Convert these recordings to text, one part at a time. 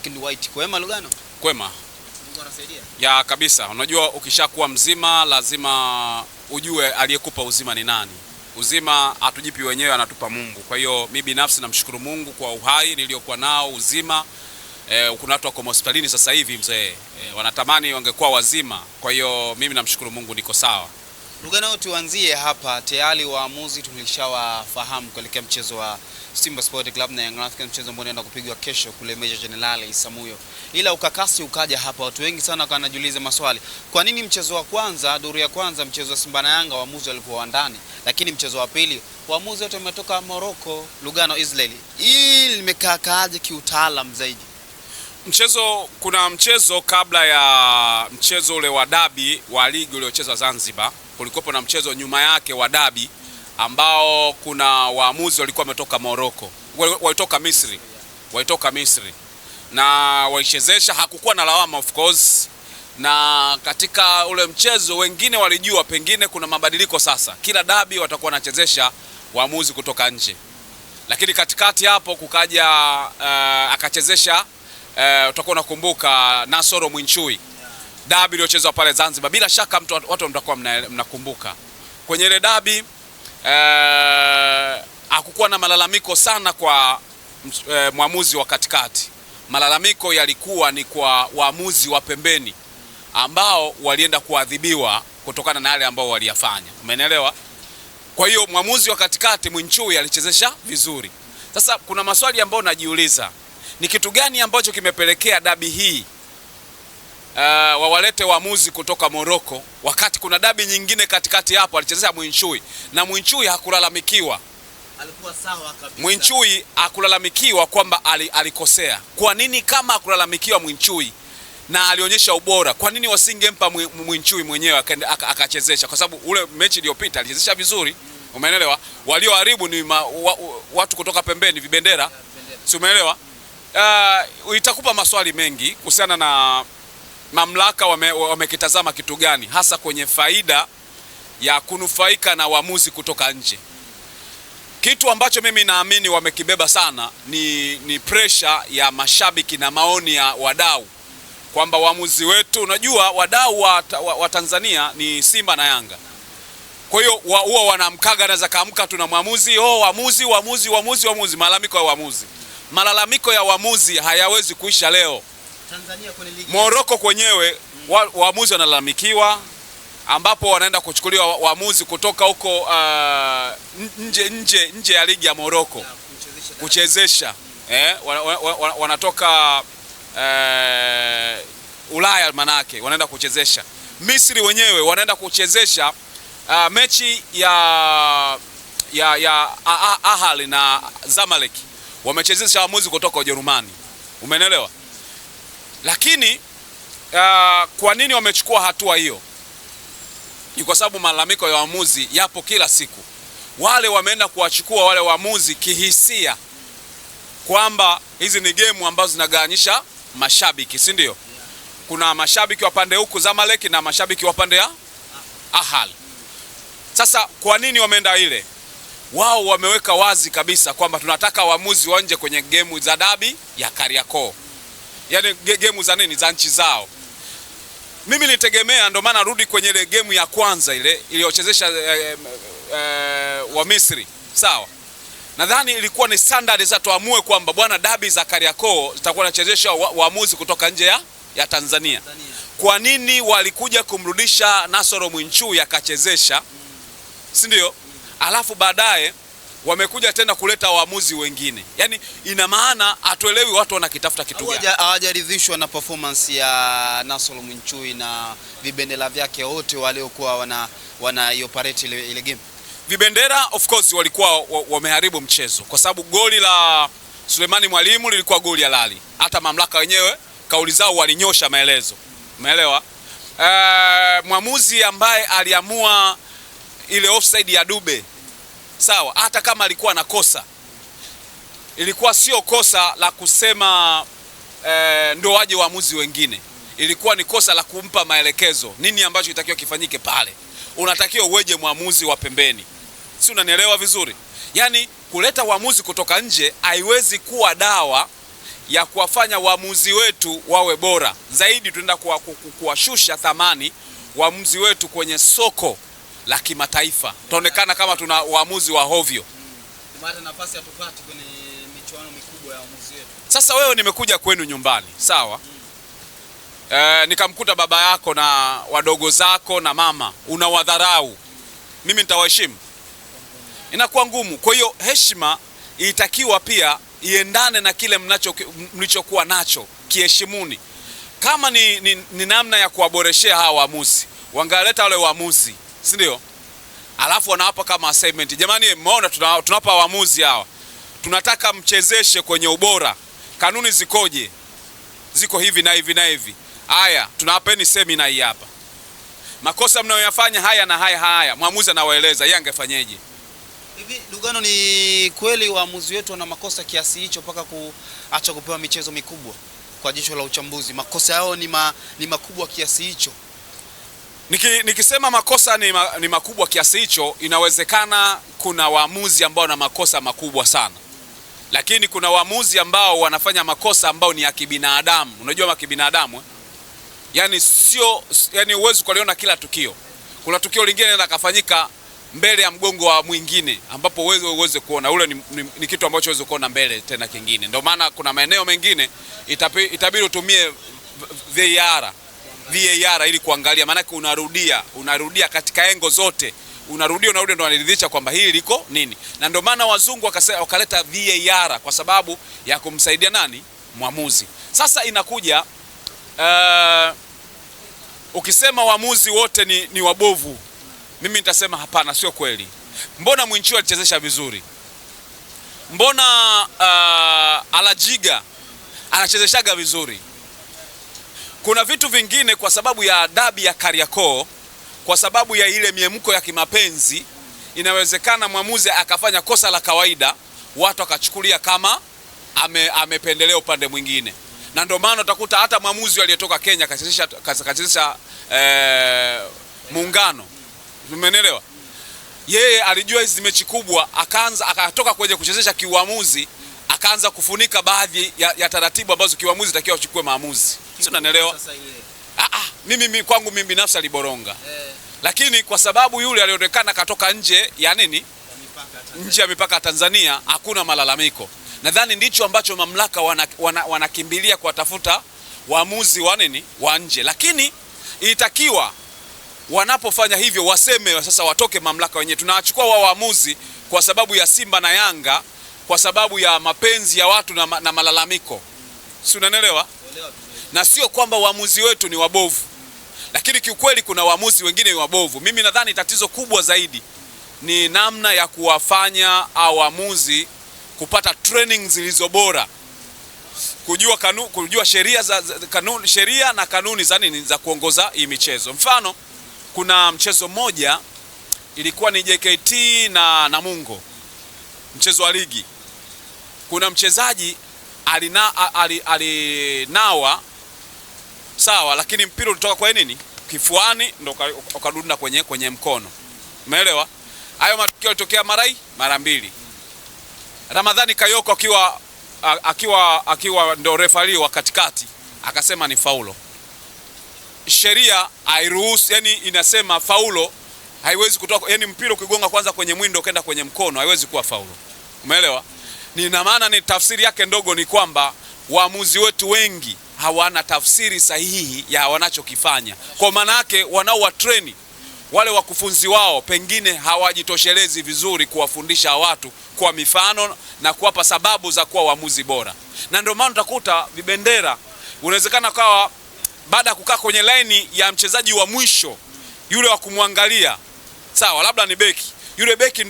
black and white. Kwema Lugano? Kwema. Mungu anasaidia? Ya kabisa. Unajua ukishakuwa mzima lazima ujue aliyekupa uzima ni nani. Uzima hatujipi wenyewe, anatupa Mungu. Kwa hiyo mimi binafsi namshukuru Mungu kwa uhai niliokuwa nao, uzima. Kuna watu wako hospitalini sasa hivi mzee. Wanatamani wangekuwa wazima. Kwa hiyo mimi namshukuru Mungu niko sawa. Lugano, tuanzie hapa. Tayari waamuzi tulishawafahamu kuelekea mchezo wa Simba Sport Club na Young Africans, mchezo ambao unaenda kupigwa kesho kule Meja Jenerali Isamuhyo. Ila ukakasi ukaja hapa, watu wengi sana wanajiuliza maswali. Kwa nini mchezo wa kwanza, duru ya kwanza, mchezo wa Simba na Yanga waamuzi walikuwa wa ndani, lakini mchezo wa pili waamuzi wote wametoka Morocco, Lugano, Israeli. Hii limekaa kaaje kiutaalamu zaidi? Kuna mchezo kabla ya mchezo ule wa dabi wa ligi uliochezwa Zanzibar. Kulikuwa na mchezo nyuma yake wa dabi ambao kuna waamuzi walikuwa wametoka Morocco, walitoka Misri na walichezesha. Hakukuwa na lawama of course, na katika ule mchezo wengine walijua pengine kuna mabadiliko sasa, kila dabi watakuwa wanachezesha waamuzi kutoka nje, lakini katikati hapo kukaja akachezesha utakuwa unakumbuka Nasoro Mwinchui, dabi iliyochezwa pale Zanzibar. Bila shaka watu mtakuwa mnakumbuka kwenye ile dabi hakukuwa na malalamiko sana kwa mwamuzi wa katikati. Malalamiko yalikuwa ni kwa waamuzi wa pembeni ambao walienda kuadhibiwa kutokana na yale ambao waliyafanya. Umeelewa? Kwa hiyo mwamuzi wa katikati Mwinchui alichezesha vizuri. Sasa kuna maswali ambayo najiuliza, ni kitu gani ambacho kimepelekea dabi hii wawalete waamuzi kutoka Morocco wakati kuna dabi nyingine katikati hapo alichezesha Mwinchui na Mwinchui hakulalamikiwa. Alikuwa sawa kabisa. Mwinchui hakulalamikiwa kwamba alikosea. Kwa nini kama hakulalamikiwa Mwinchui na alionyesha ubora, kwa nini wasingempa Mwinchui mwenyewe akachezesha? Kwa sababu ule mechi iliyopita alichezesha vizuri. Umeelewa? Walioharibu ni watu kutoka pembeni, vibendera. Si umeelewa? Itakupa maswali mengi kuhusiana na mamlaka wamekitazama kitu gani hasa kwenye faida ya kunufaika na waamuzi kutoka nje. Kitu ambacho mimi naamini wamekibeba sana ni pressure ya mashabiki na maoni ya wadau kwamba waamuzi wetu, unajua wadau wa Tanzania ni Simba na Yanga. Kwa hiyo huwa wanamkaga, anaweza kaamka tu na waamuzi, waamuzi, malalamiko ya waamuzi hayawezi kuisha leo. Tanzania kwenye ligi Morocco kwenyewe waamuzi wanalalamikiwa, ambapo wanaenda kuchukuliwa waamuzi kutoka huko nje ya ligi ya Morocco kuchezesha. Wanatoka Ulaya, manake wanaenda kuchezesha. Misri wenyewe wanaenda kuchezesha mechi ya Ahly na Zamalek, wamechezesha waamuzi kutoka Ujerumani. Umeelewa? Lakini kwa nini wamechukua hatua hiyo? Ni kwa sababu malalamiko ya waamuzi yapo kila siku. Wale wameenda kuwachukua wale waamuzi kihisia kwamba hizi ni game ambazo zinagawanyisha mashabiki, si ndio? Kuna mashabiki wa pande huku Zamalek na mashabiki wa pande ya Ahly. Sasa kwa nini wameenda ile? Wao wameweka wazi kabisa kwamba tunataka waamuzi wa nje kwenye game za dabi ya Kariakoo. Yaani game za nini? Za nchi zao. Mimi nitegemea, ndio maana rudi kwenye ile game ya kwanza ile iliyochezesha wa Misri. Sawa. Nadhani ilikuwa ni standard za tuamue kwamba bwana, dabi za Kariakoo zitakuwa nachezesha waamuzi kutoka nje ya Tanzania. Kwa nini walikuja kumrudisha Nasoro Mwinchui akachezesha? Si ndio? Alafu baadaye wamekuja tena kuleta waamuzi wengine. Yaani ina maana atuelewi watu wanakitafuta kitu gani. Hawajaridhishwa na performance ya Nasoro Mwinchui na vibendera vyake wote waliokuwa wana operate ile game. Vibendera of course walikuwa wameharibu mchezo kwa sababu goli la Sulemani Mwalimu lilikuwa goli halali. Hata mamlaka wenyewe kauli zao walinyosha maelezo. Umeelewa? Mwamuzi ambaye aliamua ile offside ya Dube, sawa, hata kama alikuwa na kosa, ilikuwa sio kosa la kusema ndio waje waamuzi wengine. Ilikuwa ni kosa la kumpa maelekezo nini ambacho itakiwa kifanyike pale. Unatakiwa uweje mwamuzi wa pembeni. Si unanielewa vizuri? Yaani kuleta waamuzi kutoka nje haiwezi kuwa dawa ya kuwafanya waamuzi wetu wawe bora zaidi. Tunaenda kuwashusha thamani waamuzi wetu kwenye soko la kimataifa. Tutaonekana kama tuna waamuzi wa hovyo. Tumata nafasi hatupati kwenye michuano mikubwa ya waamuzi wetu. Sasa wewe nimekuja kwenu nyumbani, sawa? Nikamkuta baba yako na wadogo zako na mama, unawadharau. Mimi nitawaheshimu? Inakuwa ngumu. Kwa hiyo heshima itakiwa pia iendane na kile mlichokuwa nacho, kiheshimuni. Kama ni namna ya kuwaboreshea hawa waamuzi, wangaleta wale waamuzi, si ndio? Alafu wanawapa kama assignment. Jamani, mmeona tunawapa waamuzi hawa, tunataka mchezeshe kwenye ubora. Kanuni zikoje? Ziko hivi na hivi na hivi. Haya, tunawapeni semina hii hapa. Makosa mnayoyafanya haya na haya, mwamuzi anawaeleza yeye angefanyeje. Hivi Lugano, ni kweli waamuzi wetu wana makosa kiasi hicho mpaka kuacha kupewa michezo mikubwa? Kwa jicho la uchambuzi, makosa yao ni makubwa kiasi hicho? Nikisema makosa ni makubwa kiasi hicho, inawezekana kuna waamuzi ambao wana makosa makubwa sana. Lakini kuna waamuzi ambao wanafanya makosa ambao ni ya kibinadamu. Unajua kibinadamu eh? Yani uwezo kuliona kila tukio. Kuna tukio lingine linaweza kufanyika mbele ya mgongo wa mwingine ambapo uweze kuona ule ni kitu ambacho uweze kuona mbele tena kingine. Ndio maana kuna maeneo mengine itabidi utumie VAR ili kuangalia, maana unarudia katika engo zote. Unarudia ndio wanaridhisha kwamba hili liko nini. Na ndio maana wazungu wakaleta VAR kwa sababu ya kumsaidia nani? Mwamuzi. Sasa inakuja ukisema waamuzi wote ni wabovu, mimi nitasema hapana, sio kweli. Mbona Mwinchi alichezesha vizuri? Mbona Alajiga anachezeshaga vizuri? Kuna vitu vingine kwa sababu ya dabi ya Kariakoo, kwa sababu ya ile miemko ya kimapenzi, inawezekana mwamuzi akafanya kosa la kawaida, watu akachukulia kama amependelea upande mwingine. Na ndio maana utakuta hata mwamuzi aliyetoka Kenya kachezesha Muungano. Umeelewa? Yeye alijua hizi mechi kubwa, akatoka kwenye kuchezesha kiuamuzi, akaanza kufunika baadhi ya taratibu ambazo kiuamuzi takiwa uchukue maamuzi. Sio, unanielewa? Mimi kwangu mimi binafsi aliboronga. Lakini kwa sababu yule alionekana katoka nje ya nini? Nje ya mipaka ya Tanzania, hakuna malalamiko. Nadhani ndicho ambacho mamlaka wanakimbilia kuwatafuta waamuzi wa nini? Wa nje. Lakini ilitakiwa wanapofanya hivyo waseme sasa, watoke mamlaka wenyewe. Tunawachukua waamuzi kwa sababu ya Simba na Yanga, kwa sababu ya mapenzi ya watu na malalamiko. Si unanielewa? Na sio kwamba waamuzi wetu ni wabovu. Lakini kiukweli kuna waamuzi wengine ni wabovu. Mimi nadhani tatizo kubwa zaidi ni namna ya kuwafanya waamuzi kupata training zilizo bora, kujua sheria na kanuni za nini za kuongoza hii michezo. Mfano, kuna mchezo mmoja ilikuwa ni JKT na Namungo, mchezo wa ligi. Kuna mchezaji alinawa sawa, lakini mpira ulitoka kwa nini? Kifuani, ndo ukadunda kwenye mkono. Umeelewa? Hayo matukio yalitokea mara mbili. Ramadhani Kayoko akiwa ndo refari wa katikati akasema ni faulo. Sheria hairuhusu, yani inasema faulo haiwezi kutoka, yani mpira ukigonga kwanza kwenye mwindo ukaenda kwenye mkono haiwezi kuwa faulo. Umeelewa? Nina maana ni tafsiri yake ndogo ni kwamba waamuzi wetu wengi hawana tafsiri sahihi ya wanachokifanya. Kwa maana yake wanaowatrain wale wakufunzi wao pengine hawajitoshelezi vizuri kuwafundisha watu kwa mifano na kuwapa sababu za kuwa waamuzi bora. Na ndio maana utakuta vibendera, unawezekana kawa baada ya kukaa kwenye line ya mchezaji wa mwisho yule wa kumwangalia, sawa, labda ni beki, yule beki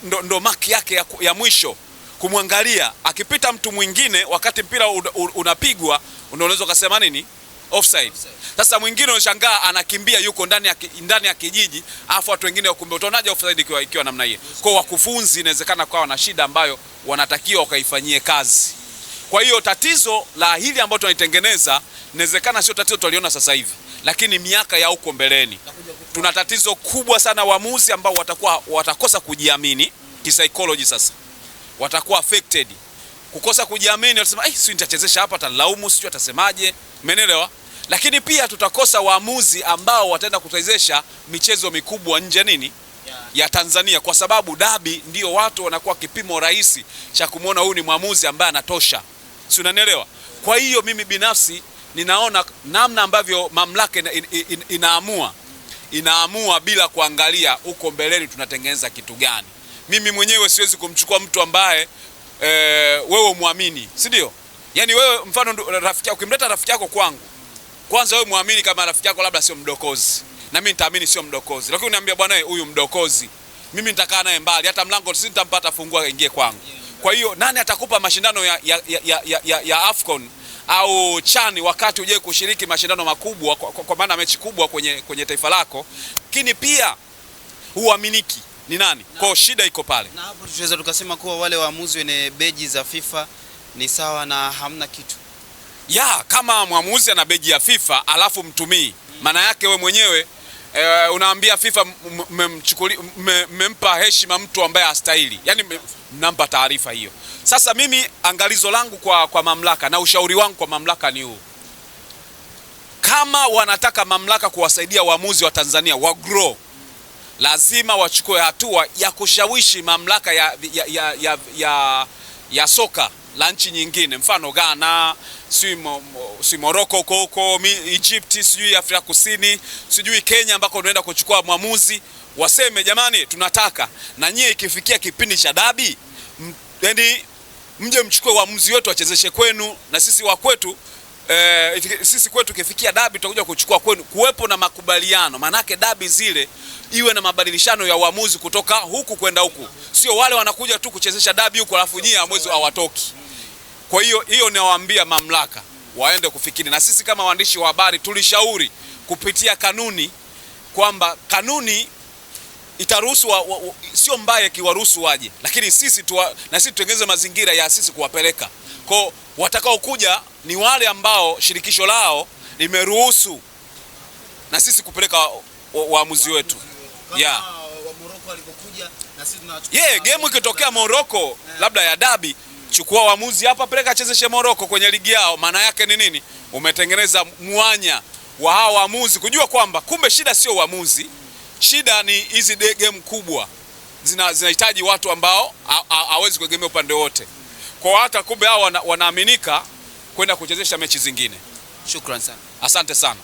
ndo maki yake ya mwisho kumwangalia. Akipita mtu mwingine wakati mpira unapigwa, unaweza kusema nini? Offside. Sasa mwingine unashangaa anakimbia yuko ndani ya kijiji, afu watu wengine wakumbe, utaonaje offside ikiwa namna hiyo? Kwa wakufunzi inawezekana kwa na shida ambayo wanatakiwa wakaifanyie kazi. Kwa hiyo tatizo la hili ambalo tunalitengeneza inawezekana sio tatizo tuliona sasa hivi, lakini miaka ya huko mbeleni tuna tatizo kubwa sana. Waamuzi ambao watakosa kujiamini kisaikolojia, sasa watakuwa affected kukosa kujiamini, watasema si nitachezesha hapa, atalaumu, sio atasemaje, umeelewa? Lakini pia tutakosa waamuzi ambao wataenda kuchezesha michezo mikubwa nje nini ya Tanzania, kwa sababu dabi ndio watu wanakuwa kipimo rahisi cha kumuona huyu ni mwamuzi ambaye anatosha, si unanielewa? Kwa hiyo mimi binafsi ninaona namna ambavyo mamlaka inaamua bila kuangalia huko mbeleni tunatengeneza kitu gani. Mimi mwenyewe siwezi kumchukua mtu ambaye wewe muamini, si ndio? Yani wewe mfano rafiki yako, ukimleta rafiki yako kwangu, kwanza wewe muamini kama rafiki yako labda sio mdokozi, na mimi nitaamini sio mdokozi. Lakini uniambia bwana huyu mdokozi, mimi nitakaa naye mbali, hata mlango sitampata fungua aingie kwangu. Kwa hiyo nani atakupa mashindano ya Afcon au Chani wakati uje kushiriki mashindano makubwa, kwa maana mechi kubwa kwenye taifa lako, lakini pia huaminiki ni nani? Kwa shida iko pale. Na hapo tunaweza tukasema kuwa wale waamuzi wenye beji za FIFA ni sawa na hamna kitu. Kama mwamuzi ana beji ya FIFA alafu mtumii, maana yake we mwenyewe unaambia FIFA mmempa heshima mtu ambaye hastahili. Yani mnampa taarifa hiyo. Sasa mimi angalizo langu kwa mamlaka na ushauri wangu kwa mamlaka ni huu. Kama wanataka mamlaka kuwasaidia waamuzi wa Tanzania wa grow, lazima wachukue hatua ya kushawishi mamlaka ya soka la nchi nyingine, mfano Ghana, si Morocco huko, Egypt, sijui Afrika Kusini, sijui Kenya ambako unaenda kuchukua mwamuzi, waseme jamani tunataka na nyie ikifikia kipindi cha dabi yani mje mchukue waamuzi wetu wachezeshe kwenu, na sisi wa kwetu sisi kwetu kifikia dabi tutakuja kuchukua kwenu. Kuwepo na makubaliano, manake dabi zile iwe na mabadilishano ya waamuzi kutoka huku kwenda huku, sio wale wanakuja tu kuchezesha dabi huku alafu nyie amwezi hawatoki. Kwa hiyo nawaambia mamlaka waende kufikiri, na sisi kama waandishi wa habari tulishauri kupitia kanuni kwamba kanuni itaruhusu sio mbaya kiwaruhusu waje, lakini sisi na sisi tutengeneze mazingira ya sisi kuwapeleka. Kwa watakao kuja ni wale ambao shirikisho lao limeruhusu na sisi kupeleka waamuzi wetu. Wa Morocco alipokuja na sisi tunachukua. Game ikitokea Morocco labda ya dabi, chukua waamuzi hapa, peleka chezeshe Morocco kwenye ligi yao. Maana yake ni nini? Umetengeneza mwanya wa hao waamuzi kujua kwamba kumbe shida sio waamuzi, shida ni hizi game kubwa zinahitaji watu ambao hawezi kuegemea upande wote. Kwa hata kumbe hao wanaaminika kwenda kuchezesha mechi zingine. Shukrani sana. Asante sana.